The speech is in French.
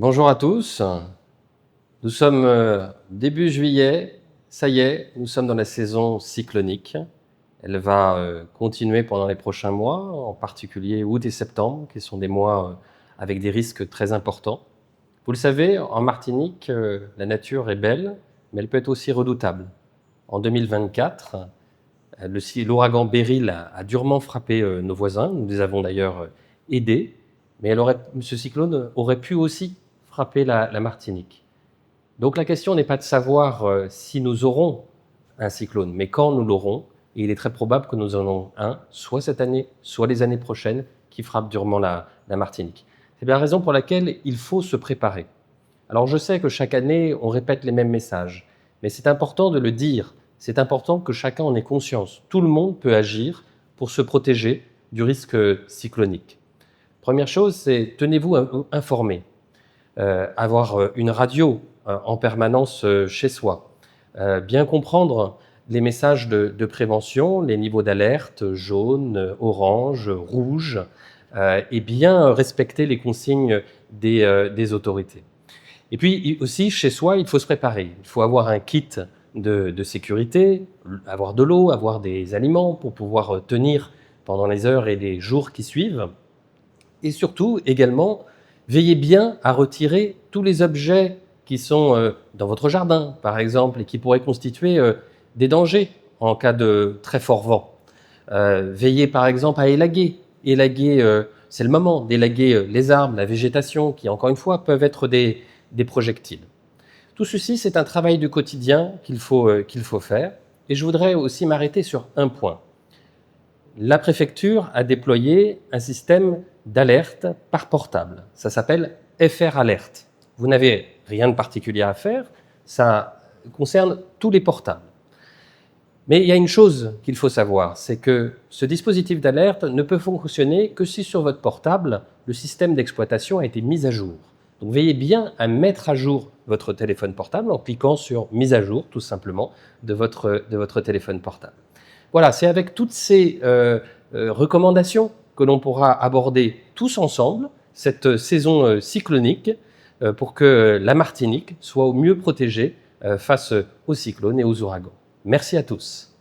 Bonjour à tous. Nous sommes début juillet. Ça y est, nous sommes dans la saison cyclonique. Elle va continuer pendant les prochains mois, en particulier août et septembre, qui sont des mois avec des risques très importants. Vous le savez, en Martinique, la nature est belle, mais elle peut être aussi redoutable. En 2024, l'ouragan Beryl a durement frappé nos voisins. Nous les avons d'ailleurs aidés, mais ce cyclone aurait pu aussi frapper la Martinique. Donc la question n'est pas de savoir si nous aurons un cyclone, mais quand nous l'aurons. Et il est très probable que nous en ayons un, soit cette année, soit les années prochaines, qui frappe durement la Martinique. C'est bien la raison pour laquelle il faut se préparer. Alors je sais que chaque année, on répète les mêmes messages, mais c'est important de le dire. C'est important que chacun en ait conscience. Tout le monde peut agir pour se protéger du risque cyclonique. Première chose, c'est tenez-vous informés. Avoir une radio en permanence chez soi. Bien comprendre les messages de prévention, les niveaux d'alerte, jaune, orange, rouge, et bien respecter les consignes des autorités. Et puis aussi, chez soi, il faut se préparer. Il faut avoir un kit de sécurité, avoir de l'eau, avoir des aliments pour pouvoir tenir pendant les heures et les jours qui suivent. Et surtout, également, veillez bien à retirer tous les objets qui sont dans votre jardin, par exemple, et qui pourraient constituer des dangers en cas de très fort vent. Veillez, par exemple, à élaguer. C'est le moment d'élaguer les arbres, la végétation, qui, encore une fois, peuvent être des projectiles. Tout ceci, c'est un travail du quotidien qu'il faut faire. Et je voudrais aussi m'arrêter sur un point. La préfecture a déployé un système d'alerte par portable. Ça s'appelle FR Alert. Vous n'avez rien de particulier à faire, ça concerne tous les portables. Mais il y a une chose qu'il faut savoir, c'est que ce dispositif d'alerte ne peut fonctionner que si sur votre portable, le système d'exploitation a été mis à jour. Donc veillez bien à mettre à jour votre téléphone portable en cliquant sur « Mise à jour » tout simplement de votre téléphone portable. Voilà, c'est avec toutes ces recommandations que l'on pourra aborder tous ensemble cette saison cyclonique pour que la Martinique soit au mieux protégée face aux cyclones et aux ouragans. Merci à tous.